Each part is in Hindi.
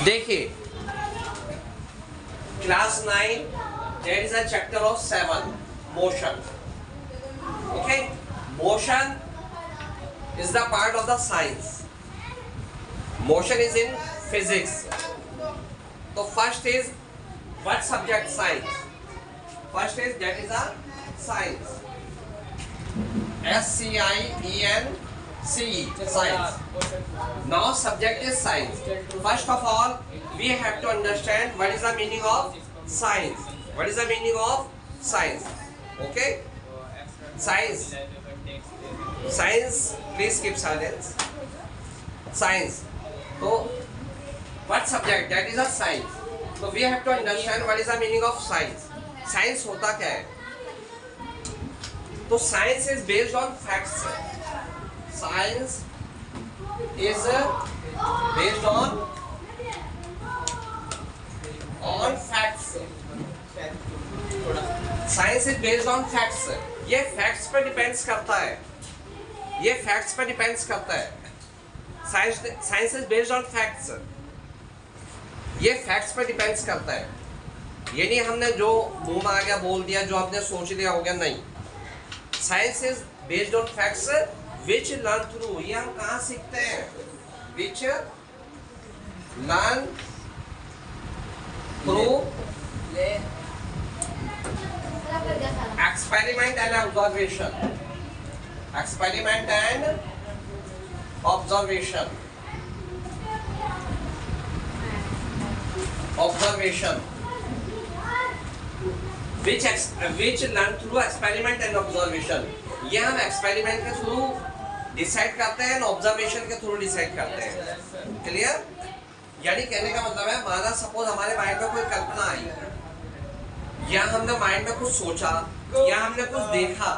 देखिए class 9 there is a chapter of 7 motion. Okay, motion is the part of the science. Motion is in physics. So first is what subject? Science. First is that is a science. SCIENCE, science. Now subject is science. First of all, we have to understand what is the meaning of science. What is the meaning of science? Okay? Science. Science. Please keep silence. Science. So, what subject? That is a science. So we have to understand what is the meaning of science. Science होता क्या है? तो science is based on facts. Science is based on facts. Science is based on facts. ये facts पे depends करता है. ये facts पे depends करता है. Science is based on facts. ये facts पे depends करता है. ये नहीं हमने जो मुंह में आ गया बोल दिया, जो आपने सोच लिया हो गया, नहीं. Science is based on facts which learn through. ये हम कहाँ सीखते हैं? Which learn through experiment and observation. Experiment and observation. Observation. Which learn through experiment and observation. ये हम एक्सपेरिमेंट के थ्रू डिसाइड करते हैं, ऑब्जर्वेशन के थ्रू डिसाइड करते हैं. क्लियर? यानी कहने का मतलब है, माना सपोज हमारे माइंड में कोई कल्पना आई, या हमने माइंड में कुछ सोचा, या हमने कुछ देखा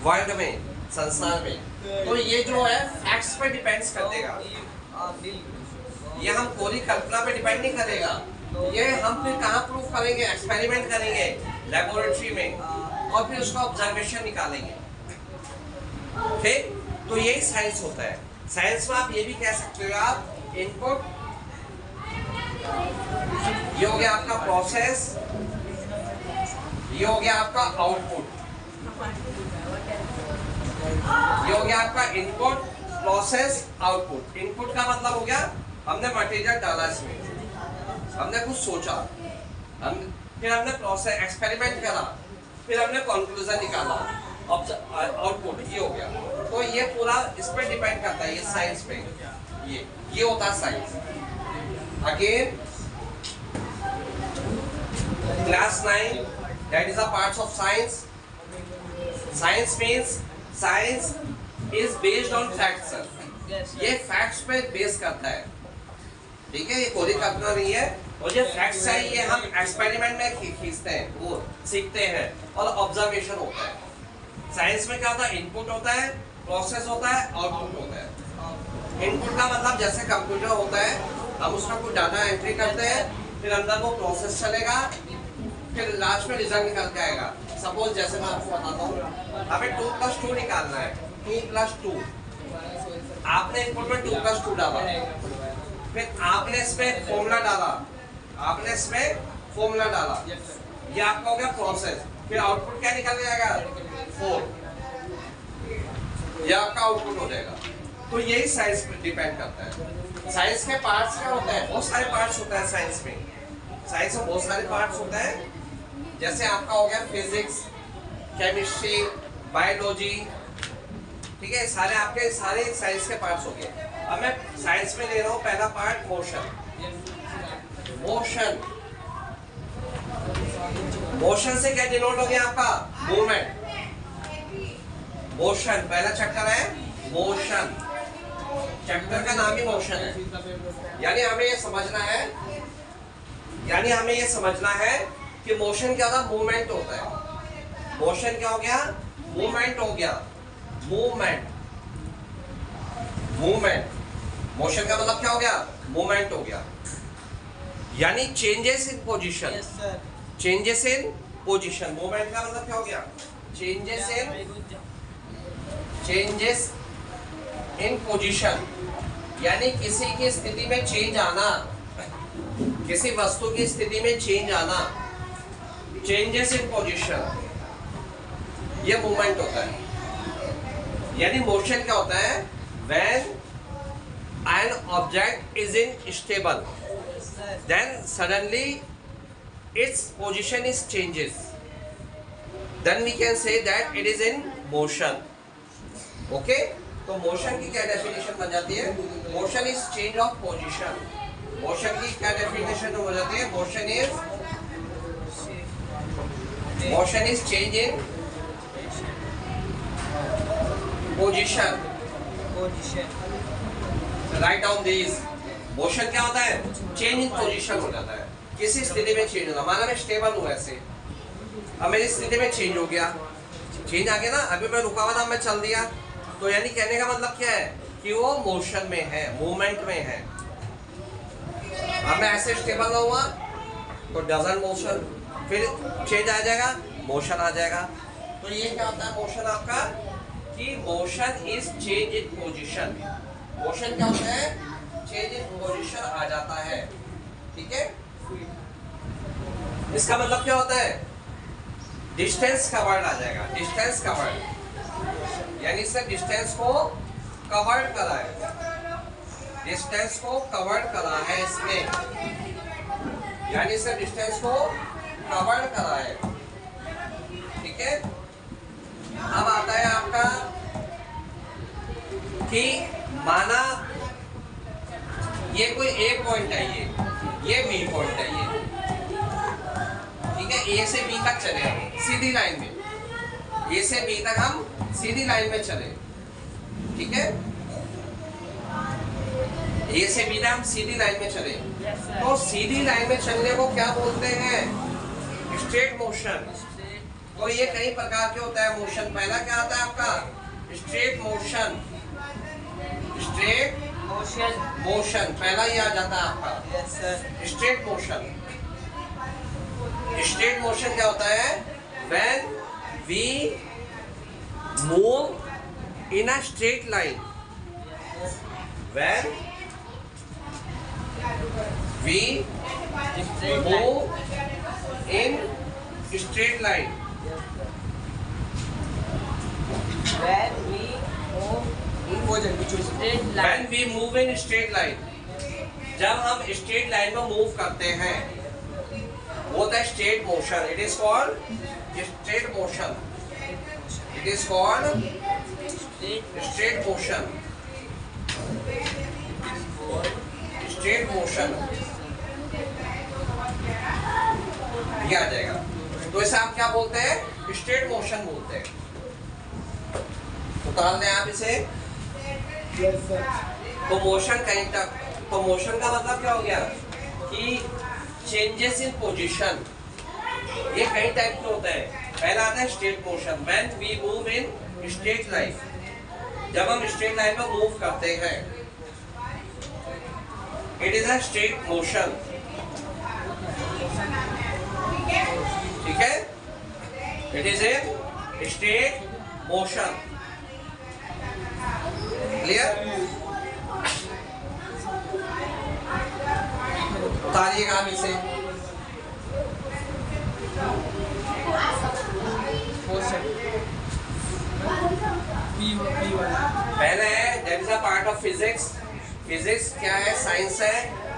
वर्ल्ड में, संसार में, तो ये जो है फैक्ट्स पे डिपेंड्स कर देगा. ये हम पूरी कल्पना पे डिपेंड नहीं करेगा. ये हम फिर कहाँ प्रूव करेंगे? एक्सपेरिमेंट करेंगे लेबोरेटरी में, और फिर उसका ऑब्जर्वेशन निकालेंगे. ठीक? तो यही साइंस होता है. साइंस में आप ये भी कह सकते हो, आप इनपुट, ये हो गया आपका प्रोसेस, ये हो गया आपका आउटपुट. ये हो गया आपका इनपुट, प्रोसेस, आउटपुट. इनपुट का मतलब हो गया हमने मटेरियल डाला इसमें, हमने कुछ सोचा, फिर हमने प्रोसेस एक्सपेरिमेंट करा, फिर हमने कंक्लूजन निकाला. आउटपुट ये हो गया. तो ये पूरा इस पे डिपेंड करता है, ये साइंस पे. ये होता है science. Again class 9 that is a parts of science. Science means science is based on facts. ये फैक्ट्स पे बेस करता है. ठीक है? ये कोई कल्पना नहीं है, और ये फैक्ट्स है, ये हम एक्सपेरिमेंट में खींचते हैं, वो सीखते हैं, और ऑब्जर्वेशन होता है. साइंस में क्या होता है? इनपुट होता है, प्रोसेस होता है, आउटपुट होता है. इनपुट का मतलब जैसे कंप्यूटर होता है, हम उसमें कुछ डाटा एंट्री करते हैं, फिर अंदर वो प्रोसेस चलेगा, फिर लास्ट में रिजल्ट निकल के आएगा. सपोज जैसे मैं आपको बताता हूँ, हमें 2+2 निकालना है. 2+2 आपने इनपुट में 2+2 डाला, फिर आपने इसमें फॉर्मूला डाला, आपने इसमें फॉर्मूला डाला, ये आपका हो गया प्रोसेस. फिर आउटपुट क्या निकल जाएगा? 4. ये आपका आउटपुट हो जाएगा. तो यही साइंस पे डिपेंड करता है. साइंस के पार्ट्स क्या होते हैं? बहुत सारे पार्ट्स होते हैं साइंस में. साइंस में बहुत सारे पार्ट्स होते हैं. जैसे आपका हो गया फिजिक्स, केमिस्ट्री, बायोलॉजी. ठीक है? सारे आपके सारे साइंस के पार्ट्स हो गए. अब मैं साइंस में ले रहा हूँ पहला पार्ट, मोशन. मोशन, मोशन से क्या डिनोट हो गया आपका? मूवमेंट. मोशन पहला चैप्टर है, मोशन. चैप्टर का नाम ही मोशन है. यानी हमें ये समझना है, कि मोशन क्या होता है? मूवमेंट होता है. मोशन क्या हो गया? मूवमेंट हो गया. मूवमेंट. मूवमेंट. मोशन का मतलब क्या हो गया? मूवमेंट हो गया. यानी changes in position. Changes in position. Movement का मतलब क्या हो गया? Changes in position. यानी किसी की स्थिति में चेंज आना, किसी वस्तु की स्थिति में चेंज आना, चेंजेस इन पोजीशन, ये मूवमेंट होता है। यानी मोशन क्या होता है? When an object is in stable, then suddenly its position is changes, then we can say that it is in motion. Okay, तो मोशन की क्या डेफिनेशन बन जाती है? Motion is change of position. Motion की क्या डेफिनेशन हो जाती है? Motion is change in position. Write down this. Motion क्या होता है? चेंज इन पोजीशन हो जाता है, किसी स्थिति में चेंज होना। माना मैं स्टेबल हूँ ऐसे, अब मेरी स्थिति में चेंज हो गया, चेंज आ गया ना। अभी मैं रुका हुआ था, मैं चल दिया, तो यानी कहने का मतलब क्या है कि वो मोशन में है, मूवमेंट में है। अब मैं ऐसे स्टेबल हुआ तो डजंट मोशन, फिर चेंज आ जाएगा, मोशन आ जाएगा। तो ये क्या होता है मोशन आपका? कि motion is change in position. Motion क्या होता है? चेंज इन पोजीशन आ जाता है। ठीक है, इसका मतलब क्या होता है? डिस्टेंस कवर्ड आ जाएगा, डिस्टेंस कवर्ड, यानी इसने डिस्टेंस को कवर्ड करा है, डिस्टेंस को कवर्ड करा है इसने, यानी इसने डिस्टेंस को कवर्ड करा है। ठीक है, अब आता है आपका कि माना ये कोई ए पॉइंट है, ये बी पॉइंट है, ये ठीक है। ए से बी तक चले सीधी लाइन में, ए से बी तक हम सीधी लाइन में चले। ठीक है, ए से बी तक हम सीधी लाइन में चले। तो सीधी लाइन में चलने को क्या बोलते हैं? Straight motion. तो ये कई प्रकार के होता है मोशन। पहला क्या आता है आपका? Straight motion. स्ट्रेट मोशन पहला ही आ जाता है आपका। Straight motion. स्ट्रेट मोशन क्या होता है? When we move in a straight line, when we move in straight line, when we move in straight line, जब हम स्ट्रेट लाइन में मूव करते हैं वो होता है straight motion. It is called straight motion. It is called straight motion. Straight motion ये आ जाएगा। तो इसे आप क्या बोलते हैं? स्ट्रेट मोशन बोलते हैं। उतार दें आप इसे। तो मोशन कहीं तक, तो मोशन का मतलब क्या हो गया कि चेंजेस इन पोजीशन। ये कई टाइप के होता है। पहला आता है straight motion. When we move in straight line, जब हम स्ट्रेट लाइन में मूव करते हैं, it is a straight motion. ठीक है, it is a straight motion. Clear? उतारिएगा आप इसे। पहले है that is a part of physics. Physics क्या है? साइंस है।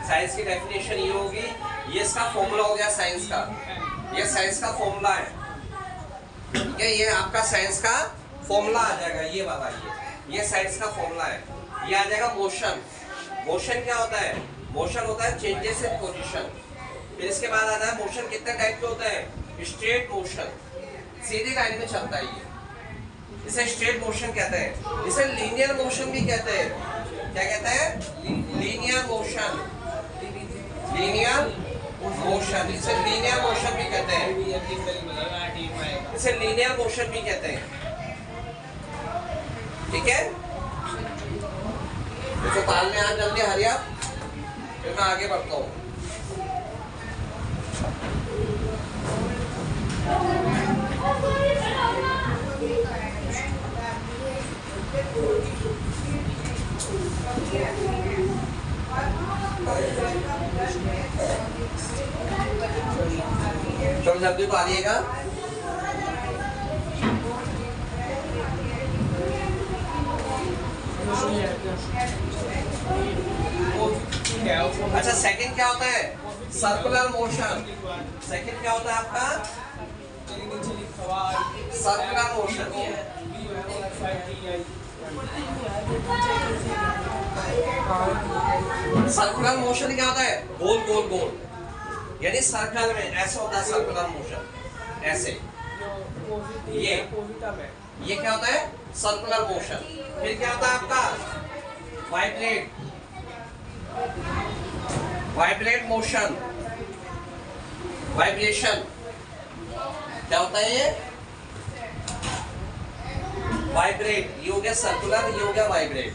साइंस की डेफिनेशन ये होगी, ये इसका फॉर्मूला हो गया साइंस का। ये साइंस का फॉर्मूला है। ठीक है, ये आपका साइंस का फॉर्मूला आ जाएगा, ये वाला। ये साइंस का फॉर्मूला है। ये आ जाएगा मोशन। मोशन क्या होता है? मोशन होता है चेंजेस इन पोजीशन। फिर इसके बाद आता है मोशन कितने टाइप के होते हैं? स्ट्रेट मोशन, सीधी लाइन में चलता है ये, इसे स्ट्रेट मोशन कहते हैं। इसे लीनियर मोशन भी कहते हैं। क्या कहते हैं? Linear motion. लीनियर मोशन, इसे लीनियर मोशन भी कहते हैं। इसे लीनियर मोशन भी कहते हैं। ठीक है, तो ताल में आ जल्दी हरिया, फिर मैं आगे बढ़ता हूँ। जल्दी तो आइएगा। अच्छा सेकंड क्या होता है? Circular motion. सेकंड क्या होता है आपका? Circular motion. सर्कुलर मोशन क्या होता है? गोल गोल गोल, यानी सर्कल में ऐसा होता है सर्कुलर मोशन, ऐसे। ये क्या होता है? Circular motion. फिर क्या होता है आपका? Vibrate, vibrate motion, vibration. क्या होता है ये? वाइब्रेट। ये हो गया सर्कुलर, ये हो गया वाइब्रेट।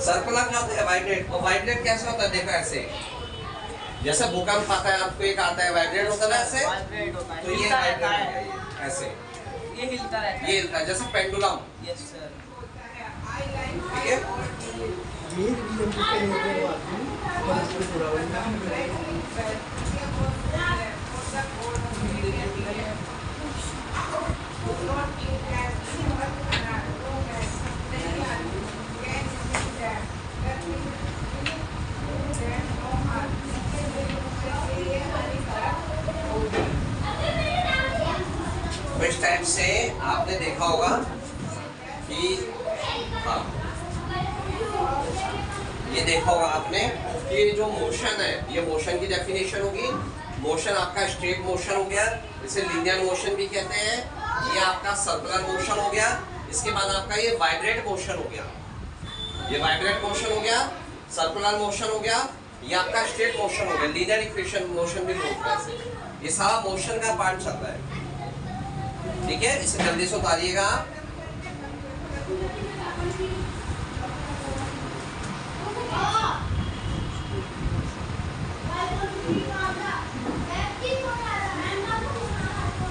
सर्कुलर क्या होता है? वाइब्रेट। और वाइब्रेट कैसे होता है? देखो ऐसे, जैसे भूकंप आता है आपको एक आता है, वाइब्रेट होता है ऐसे, तो ये वाइब्रेट हो गया, ये ऐसे, ये हिलता रहता है, ये हिलता है जैसे पेंडुलम। Yes sir. ठीक है। इस टाइप से आपने देखा होगा कि हाँ, ये देखा होगा आपने कि जो मोशन है, ये मोशन की डेफिनेशन होगी। मोशन आपका स्ट्रेट मोशन हो गया, इसे लीनियर मोशन भी कहते हैं। ये आपका सर्कुलर मोशन हो गया। इसके बाद आपका ये वाइब्रेट मोशन हो गया, ये वाइब्रेट मोशन हो गया, सर्कुलर मोशन हो गया, ये आपका स्ट्रेट मोशन हो गया, लीनियर इक्वेशन मोशन भी बोलते हैं इसे। ये सारा मोशन का पार्ट चल रहा है। ठीक है, इसे जल्दी से उतारिएगा।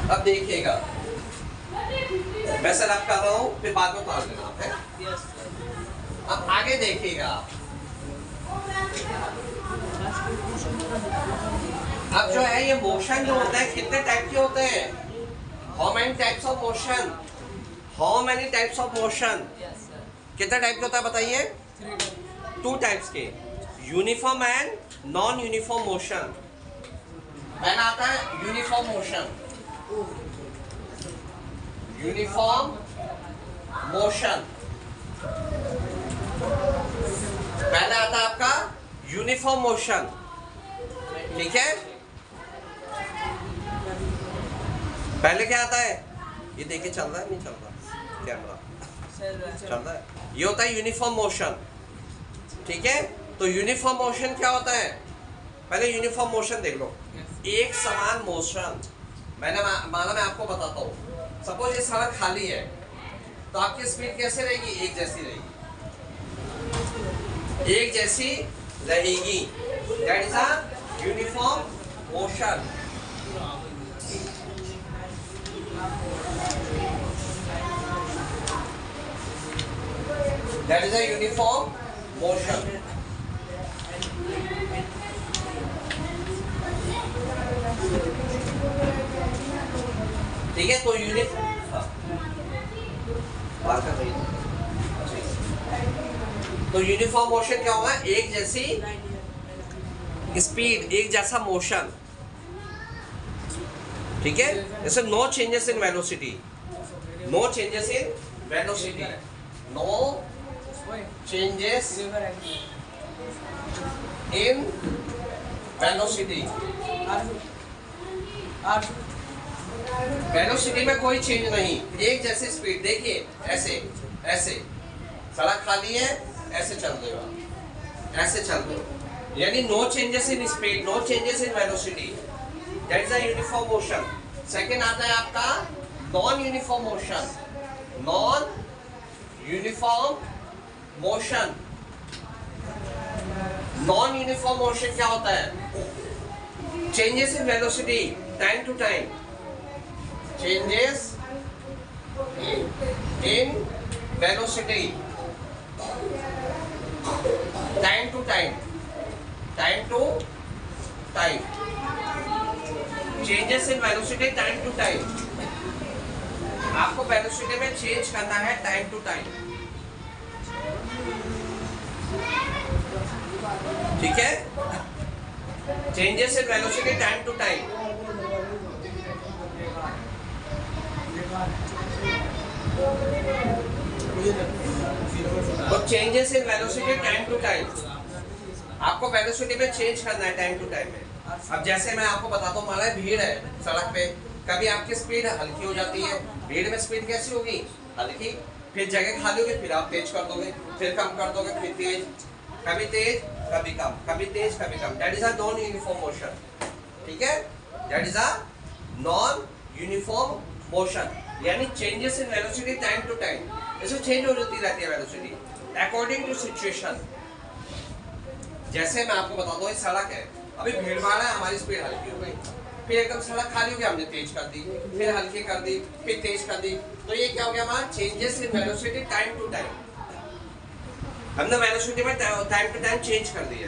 अब देखिएगा, मैं सेलेक्ट कर रहा हूँ, फिर बाद में उतार देना आप, है? अब आगे देखिएगा। अब जो है ये मोशन जो होता है कितने टाइप के होते हैं? How many types of motion? How many types of motion? कितने टाइप के होता है बताइए? 2 टाइप्स के, uniform and non uniform motion. पहला आता है यूनिफॉर्म मोशन, यूनिफॉर्म मोशन। पहला आता है आपका यूनिफॉर्म मोशन। ठीक है, पहले क्या आता है? ये देखिए चल रहा है, नहीं चल रहा कैमरा? चल रहा है। ये होता है यूनिफॉर्म मोशन। ठीक है, तो यूनिफॉर्म मोशन क्या होता है? पहले यूनिफॉर्म मोशन देख लो। एक समान मोशन, माना मैं आपको बताता हूँ। सपोज ये सड़क खाली है, तो आपकी स्पीड कैसे रहेगी? एक जैसी रहेगी, एक जैसी रहेगी। That is a uniform motion. That is a uniform motion. ठीक है, तो तो यूनिफॉर्म मोशन क्या होगा? एक जैसी स्पीड, एक जैसा मोशन। ठीक है, जैसे no changes in velocity, no changes in velocity, no changes in velocity। Velocity में कोई चेंज नहीं, एक जैसी स्पीड। देखिए ऐसे ऐसे, सड़क खाली है, ऐसे चल रहे हो, ऐसे चल रहे हो, यानी no changes in speed, no changes in velocity. That is a uniform motion. Second आता है आपका non uniform motion. Non uniform motion. Non uniform motion क्या होता है? Changes in velocity time to time, changes in velocity time to time, time to time. Changes in velocity time to time, आपको वेलोसिटी में चेंज करना है टाइम टू टाइम, ठीक है। Changes in velocity time to time, तो changes in velocity time to time, आपको वेलोसिटी में चेंज करना है टाइम टू टाइम में। अब जैसे मैं आपको बताता हूँ, मान भीड़ है सड़क पे, कभी आपकी स्पीड हल्की हो जाती है, भीड़ में स्पीड कैसी होगी, हल्की, फिर जगह खाली होगी, फिर आप तेज कर दोगे, फिर कम कर दोगे, फिर तेज, कभी तेज कभी कम, कभी तेज कभी कम, that is a non uniform motion, ठीक है, that is a non uniform motion, यानी changes in velocity time to time, इसमें चेंज हो जाती रहती है वेलोसिटी अकॉर्डिंग टू सिचुएशन। जैसे मैं आपको बताता हूँ, सड़क है, अभी भीड़ भाड़ है, हमारी स्पीड हल्की हो गई, फिर एकदम सड़क खाली हो गई, हमने तेज कर दी, फिर हल्की कर दी, फिर तेज कर दी, तो ये क्या हो गया हमारा changes in velocity time to time, हमने वेलोसिटी में टाइम टू टाइम चेंज कर दिया।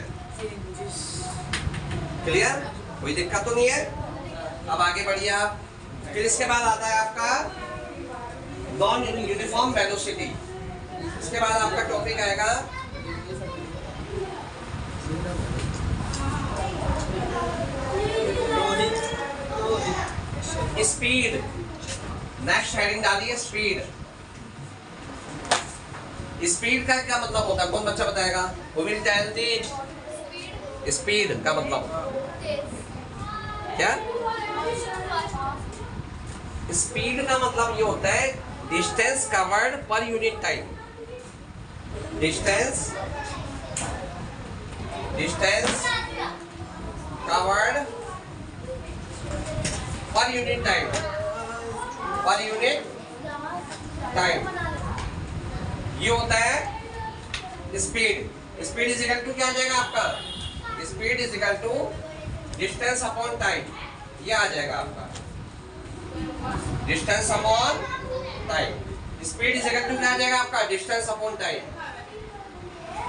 क्लियर, कोई दिक्कत तो नहीं है। अब आगे बढ़िए आप, फिर इसके बाद आता है आपका नॉन यूनिफॉर्म वेलोसिटी, इसके बाद आपका टॉपिक आएगा स्पीड। नेक्स्ट हेडिंग डालिए स्पीड। स्पीड का क्या मतलब होता है, कौन बच्चा बताएगा, Who will tell the speed का मतलब क्या? स्पीड का मतलब ये होता है distance covered per unit time, distance covered per unit time, per unit time, ये होता है speed. Speed is equal to क्या आ जाएगा आपका, speed is equal to distance upon time, ये आ जाएगा आपका distance upon time. Speed is equal to क्या आ जाएगा आपका, डिस्टेंस अपॉन टाइम,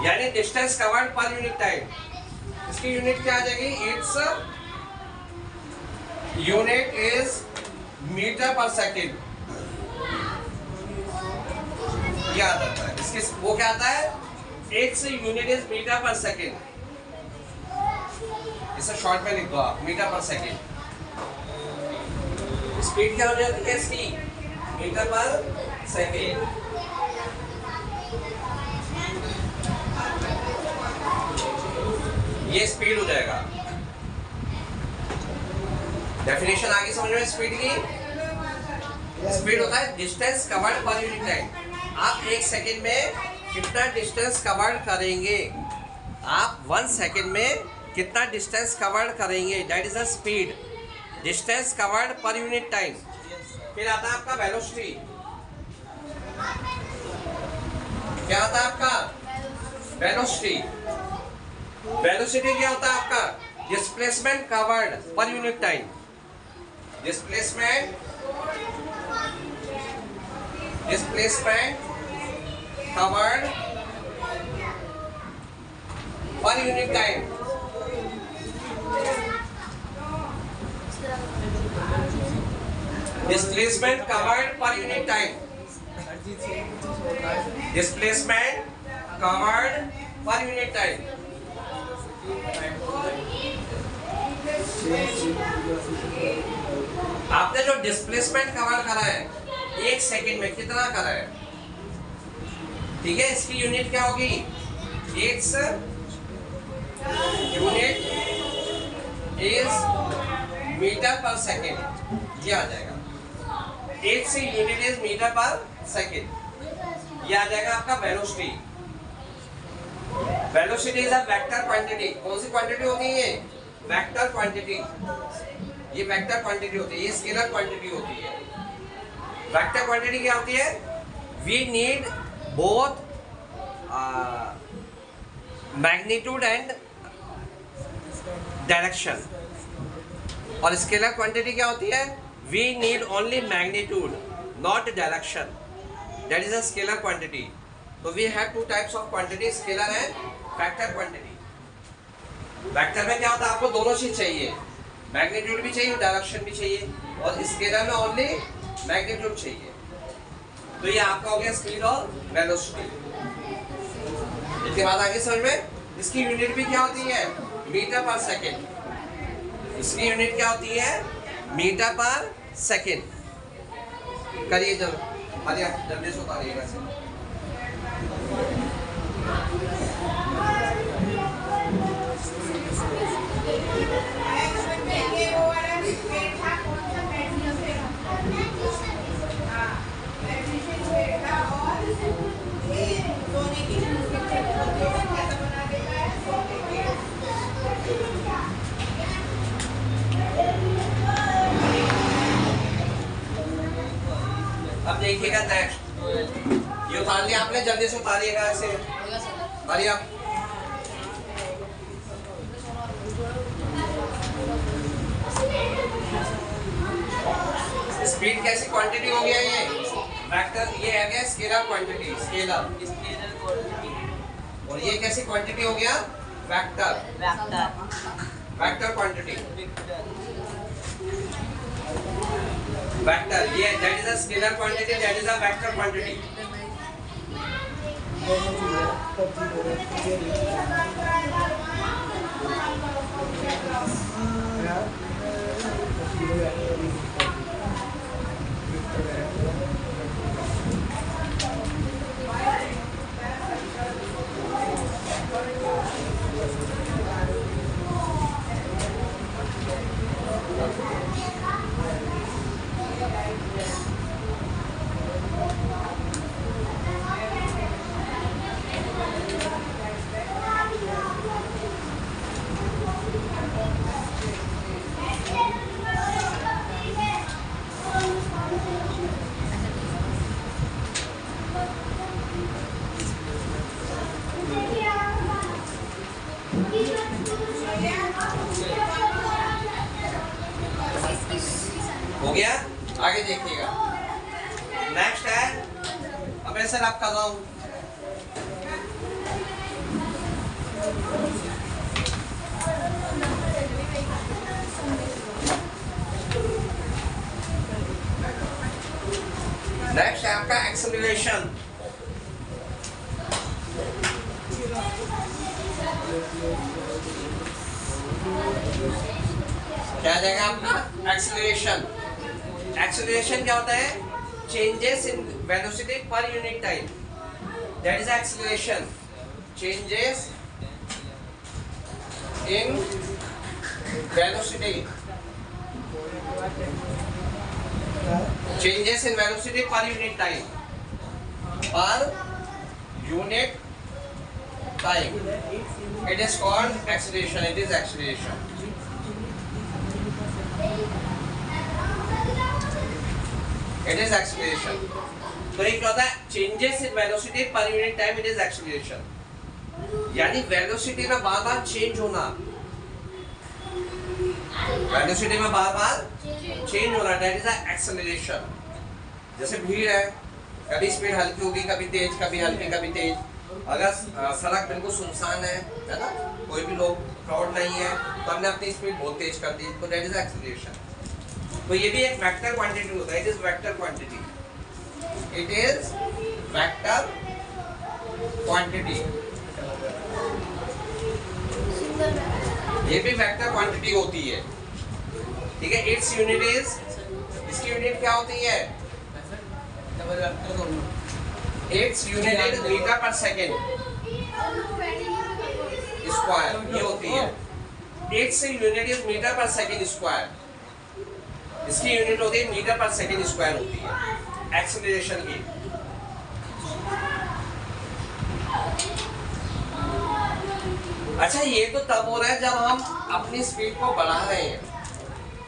यानी distance covered per unit time, इसकी यूनिट क्या आ जाएगी, इट्स यूनिट इज मीटर पर सेकेंड, क्या आता है इसके, वो क्या आता है, एक्स यूनिट इज मीटर पर सेकेंड, इसे शॉर्ट में लिख दो आप, मीटर पर सेकेंड। स्पीड क्या हो जाती है इसकी, मीटर पर सेकेंड। ये स्पीड हो जाएगा। डेफिनेशन आगे समझ में, स्पीड की स्पीड होता है distance covered per unit time, आप एक सेकेंड में कितना डिस्टेंस कवर्ड करेंगे, आप 1 सेकेंड में कितना डिस्टेंस कवर्ड करेंगे, that is a speed, distance covered per unit time. फिर आता है आपका वेलोसिटी, क्या आता है आपका वेलोसिटी। वेलोसिटी क्या होता है आपका, displacement covered per unit time, displacement covered per unit time. Displacement covered per unit time, displacement covered per unit time. आपने जो डिस्प्लेसमेंट कवर करा है 1 सेकेंड में कितना करा है, ठीक है, इसकी यूनिट क्या होगी, एक्स यूनिट इज मीटर पर सेकेंड, ये आ जाएगा, एक्स यूनिट इज मीटर पर सेकेंड, ये आ जाएगा आपका velocity. Velocity is a vector quantity, कौन सी क्वांटिटी होती है ये, वेक्टर क्वांटिटी, ये वेक्टर क्वांटिटी होती है, ये स्केलर क्वांटिटी होती है। वेक्टर क्वांटिटी क्या होती है, we need both magnitude and direction, और स्केलर क्वांटिटी क्या होती है, we need only magnitude not direction, that is a scalar quantity. तो we have 2 types of quantity, scalar and vector quantity. Vector में क्या होता है, आपको दोनों चीज चाहिए, मैग्नीट्यूड भी चाहिए, डायरेक्शन भी चाहिए, और स्केलर में ओनली मैग्नीट्यूड चाहिए। तो ये आपका हो गया स्पीड और वेलोसिटी। इसके बाद आगे समझ में, इसकी यूनिट भी क्या होती है? मीटर पर सेकेंड। इसकी यूनिट क्या होती है? मीटर पर सेकेंड। करिए जल्दी से उतारिएगा इसे। अब देखिएगा नेक्स्ट, ये उतार लिया आपने, जल्दी से उतारिएगा ऐसे। उतारिए आप। स्पीड कैसी क्वांटिटी हो गया? ये वेक्टर, ये है गया स्केलर क्वांटिटी, स्केलर। और ये कैसी क्वांटिटी हो गया? Vector, vector quantity. वेक्टर, ये that is a scalar quantity, that is a vector quantity. हो गया? आगे देखिएगा, नेक्स्ट है, अब ऐसे आप कर रहा हूं। नेक्स्ट है आपका एक्सेलरेशन। क्या आ जाएगा आपका? एक्सेलरेशन। एक्सेलरेशन क्या होता है? चेंजेस इन वेलोसिटी पर unit time, that is acceleration. Changes in velocity, changes in velocity पर unit time, per unit time, it is called acceleration, it is acceleration. It is acceleration. तो ये क्या होता है? changes in velocity per unit time, it is acceleration. यानी वेलोसिटी में बार बार चेंज होना, वेलोसिटी में बार बार चेंज होना, that is acceleration. जैसे भीड़ है, कभी स्पीड हल्की होगी, कभी तेज, कभी हल्की, कभी तेज। अगर सड़क बिल्कुल सुनसान है ना, कोई भी लोग क्राउड नहीं है, तो हमने अपनी स्पीड बहुत तेज कर दी, तो दैट इज एक्सेलरेशन। तो ये भी एक वेक्टर क्वांटिटी होता है, it is vector quantity, it is vector quantity. ये भी वेक्टर क्वांटिटी होती है, ठीक है। इट्स यूनिट इज, इसकी यूनिट क्या होती है? इट्स यूनिट इज मीटर पर सेकेंड स्क्वायर, ये होती है। इट्स यूनिट इज मीटर पर सेकेंड स्क्वायर, इसकी यूनिट होती है मीटर पर सेकेंड स्क्वायर होती है एक्सेलरेशन की। अच्छा, ये तो तब हो रहा है जब हम अपनी स्पीड को बढ़ा रहे हैं।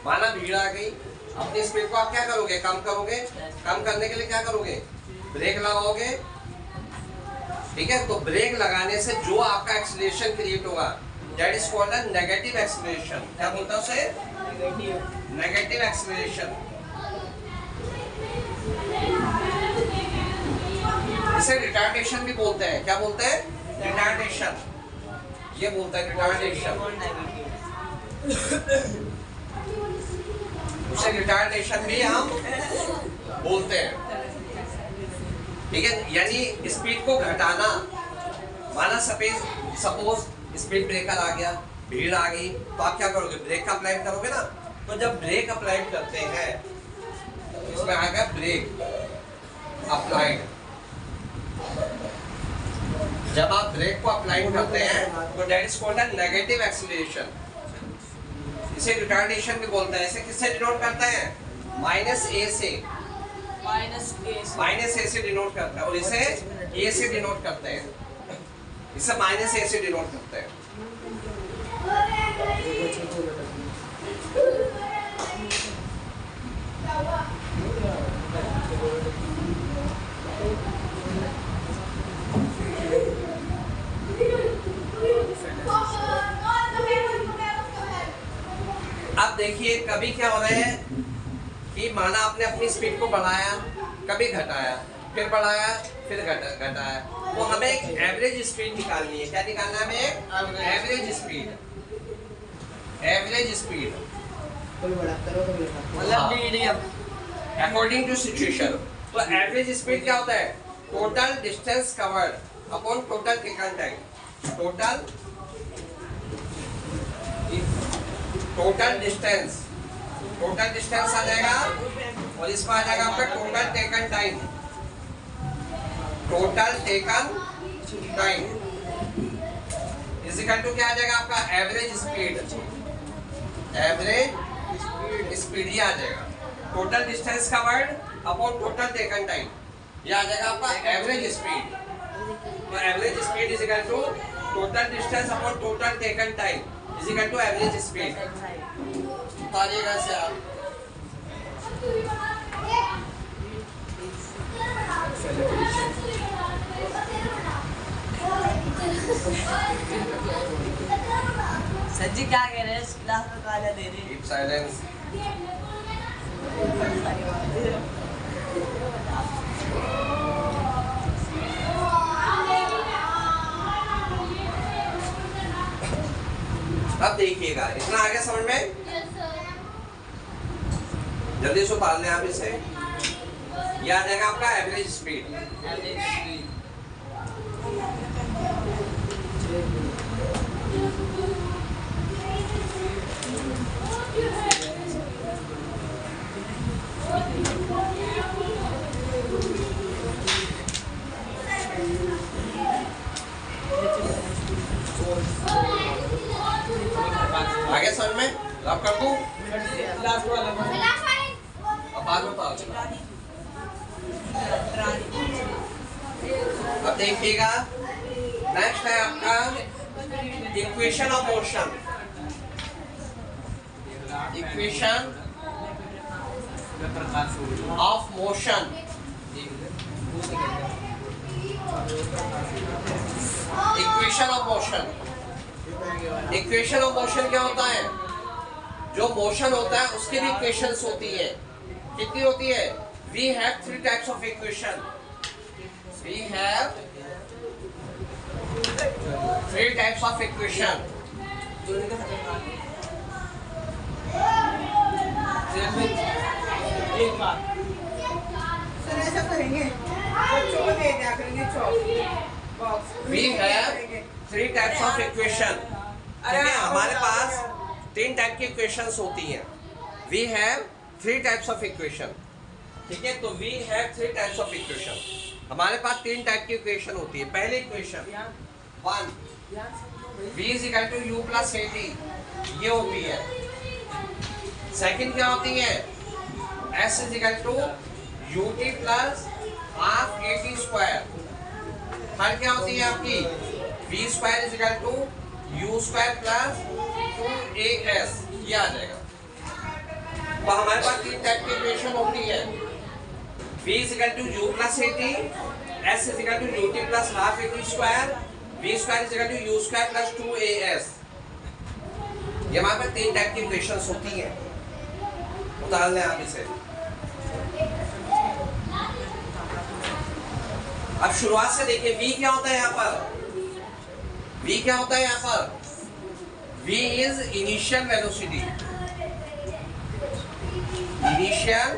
माना भीड़ आ गई, अपनी स्पीड को आप क्या करोगे? कम करोगे। कम करने के लिए क्या करोगे? ब्रेक लगाओगे, ठीक है। तो ब्रेक लगाने से जो आपका एक्सेलरेशन क्रिएट होगा, that is called a negative acceleration. क्या बोलता है उसे? Negative acceleration. इसे रिटार्डेशन भी बोलते हैं। क्या बोलते हैं? रिटार्डेशन। ये बोलता है रिटार्डेशन। उसे रिटार्डेशन भी हम बोलते हैं। ठीक है, यानी स्पीड को घटाना। माना सपोज स्पीड ब्रेकर आ गया, भीड़ आ गई, तो आप क्या करोगे? ब्रेक का अप्लाई करोगे ना। तो जब ब्रेक अप्लाई करते हैं, इसमें आएगा ब्रेक अप्लाइड। जब आप ब्रेक को अप्लाई करते हैं तो that is called a negative acceleration. इसे रिटार्डेशन भी बोलते हैं। इसे किससे डिनोट करते हैं? माइनस ए से डिनोट करता है, और इसे ए से डिनोट करते हैं। इसे माइनस ए से डिनोट करते हैं। अब देखिए कभी क्या हो रहा है कि माना आपने अपनी स्पीड को बढ़ाया, कभी घटाया, फिर बढ़ाया, फिर घटाया, तो हमें एक एवरेज स्पीड निकालनी है। क्या निकालना है हमें? Average speed. Average speed according to situation. तो एवरेज स्पीड क्या होता है? Total distance covered upon total taken time. Total distance आ जाएगा, और इसमें आ जाएगा आपका total taken time. Total taken time is equal to क्या आ जाएगा आपका? Average speed. एवरेज स्पीड ये आ जाएगा total distance covered upon total taken time. ये आ जाएगा आपका एवरेज स्पीड। तो average speed is equal to total distance upon total taken time is equal to average speed. उतारिएगा इसे आप। सर जी क्या कह रहे हैं? क्लास में गालियां दे रहे हैं। Keep silence. अब देखिएगा, इतना आगे समझ में? जल्दी से उतार लें आप इसे। ये आ जाएगा आपका एवरेज स्पीड। आगे समझ में? लॉक कर दूं? अब बाद में उतार दूंगा। अब देखिएगा, नेक्स्ट है आपका equation of motion. Equation of motion. Equation of motion. Equation of motion क्या होता है? जो मोशन होता है उसकी भी इक्वेशंस होती है। कितनी होती है? We have 3 types of equation. We have 3 types of equation. एक बार सर ऐसा करेंगे, बच्चों को दे दिया करेंगे box. We have 3 types of equation. ठीक है, हमारे पास 3 टाइप की इक्वेशंस होती हैं। We have 3 types of equation. ठीक है, तो we have 3 types of equation. हमारे पास 3 टाइप की इक्वेशन होती है। पहली equation 1 v is equal to u plus at, ये होती है। सेकंड क्या होती है? s is equal to ut plus half at square। Third क्या होती है आपकी? v square is equal to u square plus 2as, ये आ जाएगा। तो हमारे पास 3 टाइप की इक्वेशन होती है। v is equal to u plus at, s is equal to ut plus half at square, v square is equal to u square plus 2as। ये हमारे पास 3 टाइप की इक्वेशंस होती हैं। उतार लें आप इसे। अब शुरुआत से देखिए, v क्या होता है यहाँ पर? v क्या होता है यहाँ पर? v is initial velocity. Initial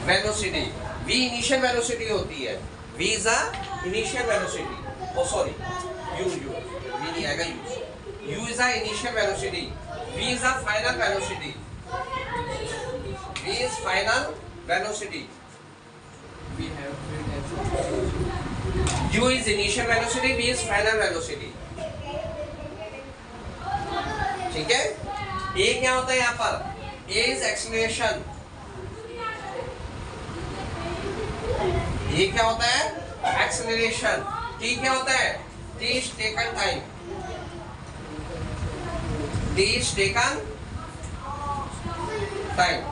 velocity, v initial velocity होती है, v is a initial velocity, oh sorry u v नहीं आएगा, u is a initial velocity, v is a final velocity, v is final velocity, u is initial velocity, v is final velocity. ठीक है, a क्या होता है यहाँ पर, a is acceleration, a क्या होता है acceleration, t क्या होता है, t is taken time, t is taken time.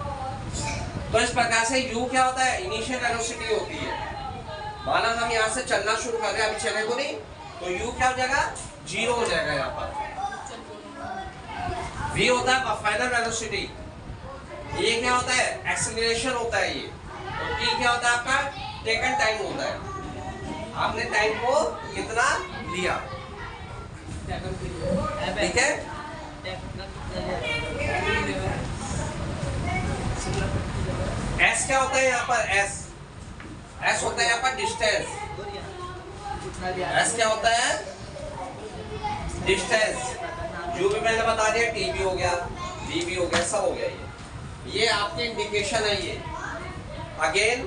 तो इस प्रकार से u क्या होता है, इनिशियल वेलोसिटी होती है. माना हम यहाँ से चलना शुरू कर रहे हैं, अभी चले को नहीं, तो u क्या हो जाएगा, 0 हो जाएगा यहाँ पर. v होता है फाइनल वेलोसिटी, ये क्या होता है, एक्सेलरेशन होता है ये, और t क्या होता है आपका टेकन टाइम होता है, आपने टाइम को कितना लिया. ठीक है, s क्या होता है यहाँ पर, s होता है यहाँ पर डिस्टेंस, s क्या होता है डिस्टेंस, जो भी मैंने बता दिया, t भी हो गया, v भी हो गया, सब हो गया. ये आपकी इंडिकेशन है. ये again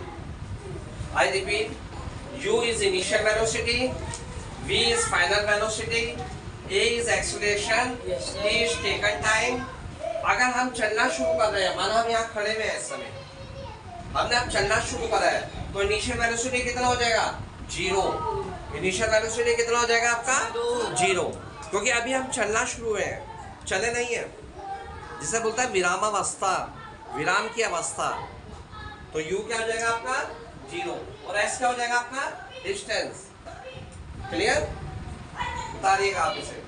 I repeat, u is initial velocity, v is final velocity, a is acceleration, t is taken time. अगर हम चलना शुरू कर रहे हैं, माना हम यहाँ खड़े हुए हैं, इस समय हमने अब चलना शुरू करा है, तो इनिशियल वेलोसिटी कितना हो जाएगा, 0. इनिशियल वेलोसिटी कितना हो जाएगा आपका, 0, क्योंकि अभी हम चलना शुरू हुए हैं, चले नहीं है, जिसे बोलता है विरामावस्था, विराम की अवस्था. तो u क्या हो जाएगा आपका, 0, और s क्या हो जाएगा आपका डिस्टेंस. क्लियर, बता दिएगा आप इसे.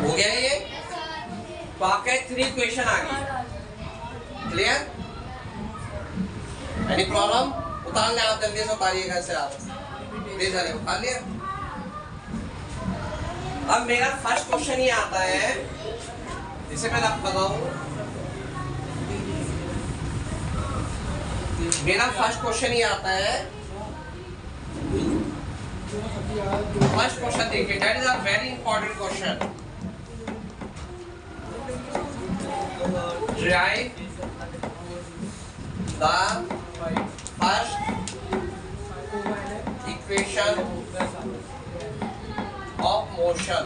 हो गया ये, तो आपके 3 क्वेश्चन आ गए. क्लियर, एनी प्रॉब्लम, उतार ले आप जल्दी से, उतारिएगा इसे आप, प्लीज अरे उतार लिया. अब मेरा फर्स्ट क्वेश्चन ये आता है, जिसे मैं आपको बताऊं, मेरा फर्स्ट क्वेश्चन ये आता है. फर्स्ट क्वेश्चन देखिए, that is a very important question. Derive the first equation of motion.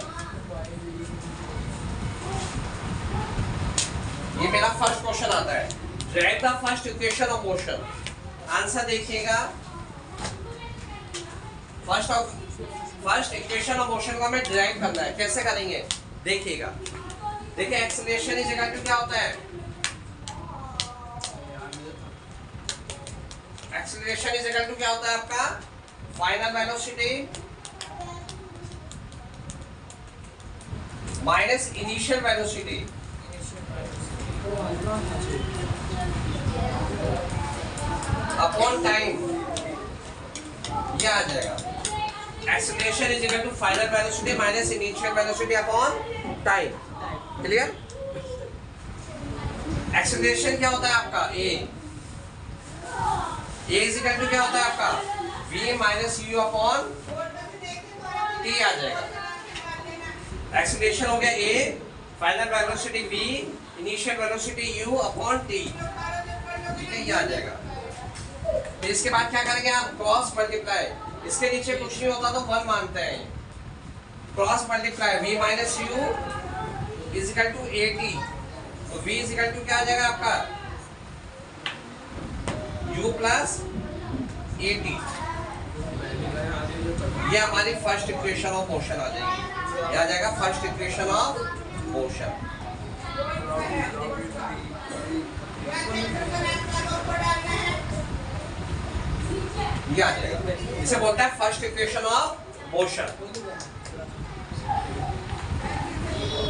ये मेरा फर्स्ट क्वेश्चन आता है. Derive the first equation of motion. Answer देखिएगा. फर्स्ट इक्वेशन ऑफ मोशन को हमें डिराइव करना है. कैसे करेंगे देखिएगा. देखिए, एक्सेलरेशन इज इक्वल टू क्या होता है, एक्सेलरेशन इज इक्वल टू क्या होता है आपका, final velocity minus initial velocity upon time. ये आ जाएगा, acceleration is equal to final velocity minus initial velocity upon time. Clear, acceleration क्या होता है आपका, a इज इक्वल टू क्या होता है आपका, v minus you upon t आ जाएगा। एक्सीलरेशन हो गया a, final velocity v, initial velocity u upon t, ठीक है, ये आ जाएगा। फिर इसके बाद क्या करेंगे हम, क्रॉस मल्टीप्लाई, इसके नीचे कुछ नहीं होता तो 1 मानते हैं, cross multiply v minus u is equal to at, तो v इज इक्वल टू क्या आ जाएगा आपका u प्लस at, ये हमारी फर्स्ट इक्वेशन ऑफ मोशन आ जाएगी, ये आ जाएगा फर्स्ट इक्वेशन ऑफ मोशन। ये आ जाएगा, इसे बोलता है फर्स्ट इक्वेशन ऑफ मोशन।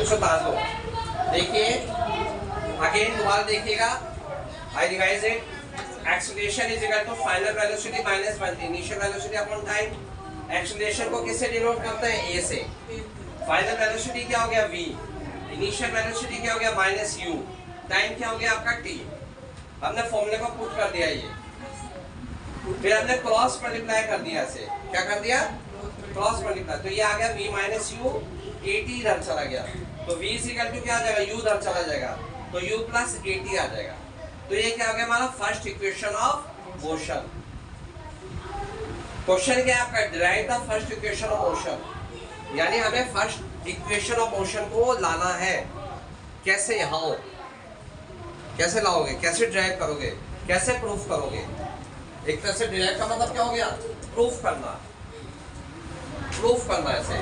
इसको ताज़ लो, देखिए अगेन दोबारा देखिएगा, I revise it, acceleration is equal to final velocity minus initial velocity upon time. Acceleration को किससे डिनोट करते हैं, a से। फाइनल वेलोसिटी क्या हो गया v, इनिशियल वेलोसिटी क्या हो गया माइनस u, टाइम क्या हो गया आपका t। हमने फॉर्मूले को पुट कर दिया ये, फिर हमने क्रॉस मल्टीप्लाई कर दिया इसे, क्या कर दिया, क्रॉस मल्टीप्लाई, तो ये आ गया v माइनस यू, at इधर चला गया, तो v इज इक्वल टू क्या आ जाएगा, u इधर चला जाएगा, तो u प्लस at आ जाएगा। तो ये क्या हो गया हमारा first equation of motion. Question क्या है आपका, derive the first equation of motion, यानी हमें फर्स्ट इक्वेशन ऑफ मोशन को लाना है। कैसे, यहाँ कैसे लाओगे, कैसे डिराइव करोगे, कैसे प्रूफ करोगे। एक तरह से डिराइव का मतलब क्या हो गया, प्रूफ करना, प्रूफ करना ऐसे,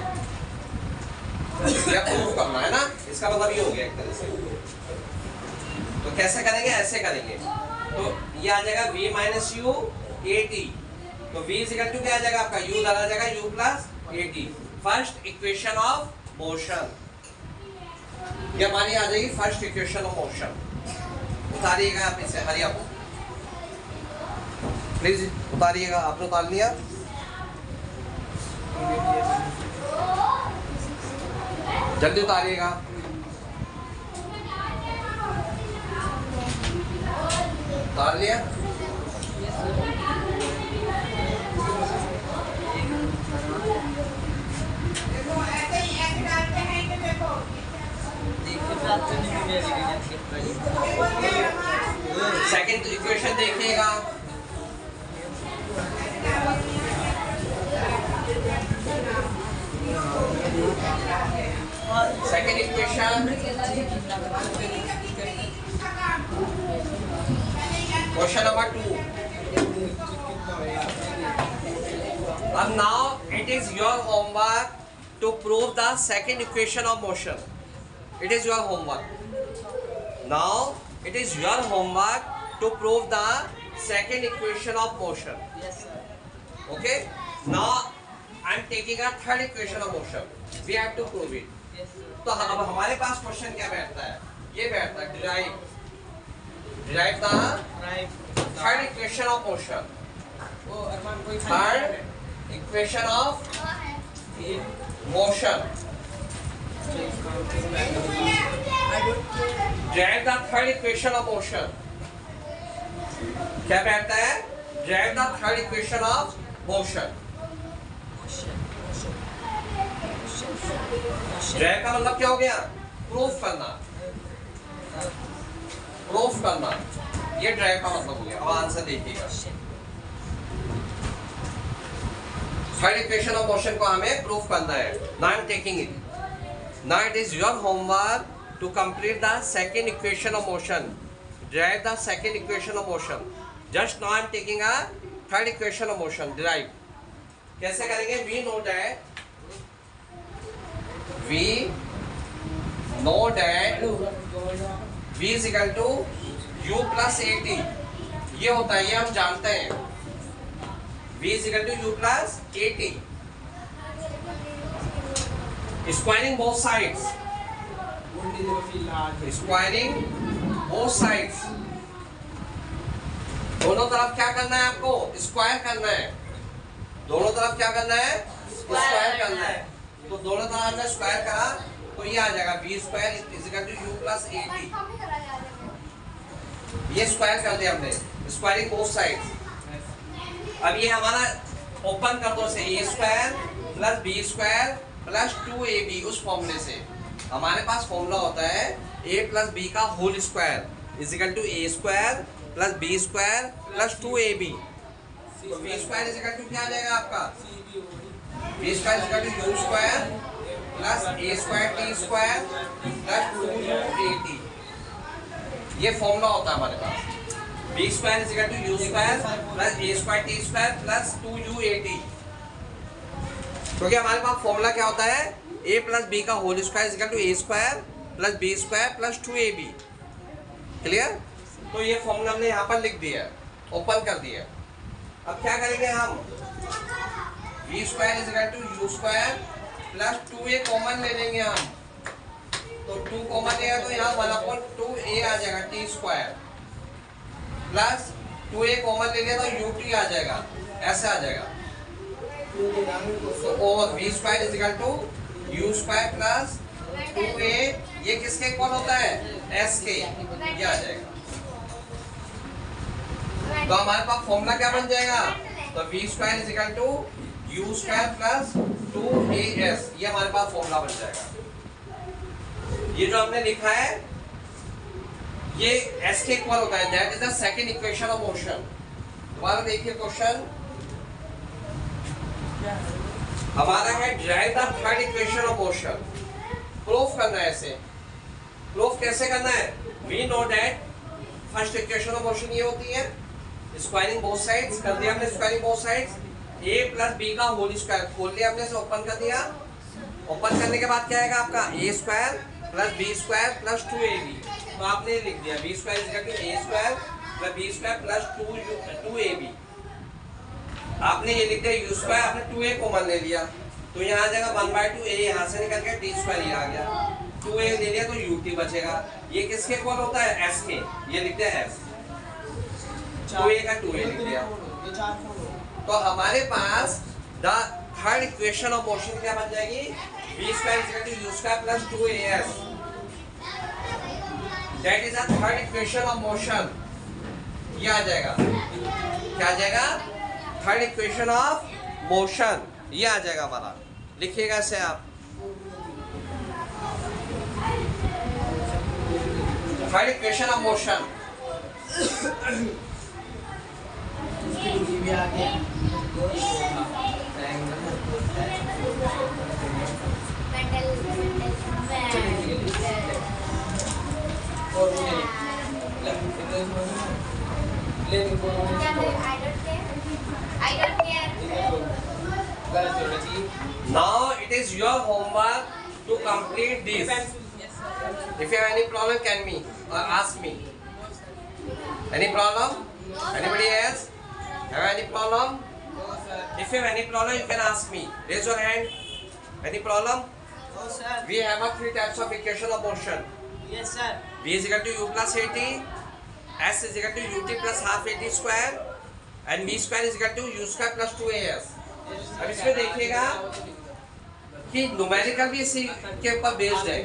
या प्रूफ करना है ना, इसका मतलब ये हो गया एक तरह से। तो कैसे करेंगे, ऐसे करेंगे, तो ये आ जाएगा v माइनस यू at, तो v इज इक्वल टू क्या आ जाएगा आपका, u इधर आ जाएगा, u plus at, first equation of motion, ये हमारी आ जाएगी फर्स्ट इक्वेशन ऑफ मोशन। उतारिएगा आप इसे, हरी आप प्लीज उतारिएगा, आपने उतार लिया, जल्दी उतारिएगा। उतार लिया, सेकंड इक्वेशन देखिएगा, सेकंड इक्वेशन, क्वेश्चन नंबर 2। अब now it is your homework to prove the second equation of motion. It is your homework. Now it is your homework to prove the second equation of motion. Yes, sir. Okay. Now I am taking a third equation of motion. We have to prove it. Yes, sir. तो अब हमारे पास क्वेश्चन क्या बैठता है, ये बैठता है derive the third equation of motion. Third equation of motion. Derive the third equation of motion. क्या बैठता है, derive the third equation of motion. derive का मतलब क्या हो गया, प्रूफ करना, प्रूफ करना, ये derive का मतलब हो गया। अब आंसर देखिएगा, थर्ड इक्वेशन ऑफ मोशन को हमें प्रूफ करना है। Now I am taking it. Now it is your homework to complete the second equation of motion. Derive the second equation of motion. Just now I am taking a third equation of motion. Derive. कैसे करेंगे? We know that V is equal to U plus AT. ये होता है, ये हम जानते हैं। V is equal to U plus AT. Squaring both sides. Squaring both sides. दोनों तरफ क्या करना है आपको, स्क्वायर करना है। दोनों तरफ क्या करना है, स्क्वायर करना है। तो दोनों तरफ हमने स्क्वायर करा तो ये आ जाएगा v square is equal to u plus at। ये स्क्वायर कर दिया हमने, स्क्वायरिंग बोथ साइड्स। अब ये हमारा ओपन कर दो से A square plus B square plus 2ab उस फॉर्मूले से। हमारे पास फॉर्मूला होता है a प्लस बी का whole square is equal to A square plus B square plus 2ab। तो B square is equal to क्या आ जाएगा आपका, B square is equal to U square plus A square T square plus 2ut। ये फॉर्मूला होता है हमारे पास, B square is equal to U square plus A square T square plus 2ut। क्योंकि हमारे पास फॉर्मूला क्या होता है, a प्लस बी का whole square is equal to A square plus B square plus 2ab। Clear? तो ये फॉर्मूला हमने यहाँ पर लिख दिया, ओपन कर दिया। अब क्या करेंगे हम, B square is equal to U square plus 2a common ले लेंगे हम। तो 2 कॉमन लेगा तो यहाँ 1/2a आ जाएगा T square plus 2a common ले लिया तो ut आ जाएगा, ऐसे आ जाएगा। तो over B square is equal to U square plus 2a, ये किसके इक्वल होता है, s के, ये आ जाएगा। तो हमारे पास फॉर्मूला क्या बन जाएगा, तो B square is equal to U square plus 2as, ये हमारे पास फॉर्मूला बन जाएगा। ये जो हमने लिखा है ये s के इक्वल होता है, that is the second equation of motion. दोबारा देखिए क्वेश्चन हमारा है, drive the third equation of motion. Proof करना है इसे। प्रूफ कैसे करना है, we know that first equation of motion ये होती है स्क्वायरिंग बोथ साइड्स, कर दिया हमने squaring both sides, a plus B का होल स्क्वायर खोल लिया हमने, से ओपन कर दिया। ओपन करने के बाद क्या आएगा आपका, a square plus B square plus 2ab। तो आपने लिख दिया B square is equal to a square plus B square plus 2ab। आपने ये लिख दिया यू स्क्वायर, आपने 2a कॉमन ले लिया तो यहाँ आ जाएगा 1/2, a यहाँ से निकल गया, टी स्क्वायर ये आ गया, 2a ले लिया तो ut बचेगा। ये किसके इक्वल होता है, s के, ये लिख दिया s, 2a का 2a लिख दिया। तो हमारे पास the third equation of motion क्या बन जाएगी, b square is equal to u square plus 2as, that is the third equation of motion. ये आ जाएगा, क्या आ जाएगा, थर्ड इक्वेशन ऑफ मोशन, ये आ जाएगा हमारा। लिखिएगा इसे आप, third equation of motion. Now it is your homework to complete this. If you have any problem, can me or ask me. Any problem? Anybody else have any problem? If you have any problem, you can ask me. Raise your hand. Any problem? No, sir. We have a 3 types of equation of motion. Yes, sir. V is equal to u plus at, s is equal to ut plus half at square, and v square is equal to u square plus 2as. अब इसमें देखिएगा कि न्यूमेरिकल भी इसी के ऊपर बेस्ड है।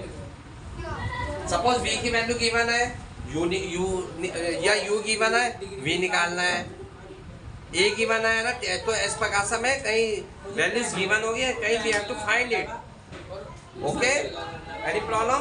सपोज v की वैल्यू गिवन है, u गिवन है, v निकालना है, a गिवन है ना, तो इस प्रकार से में कहीं वैल्यूज गिवन होगी, कहीं we have to find it. Okay, any problem?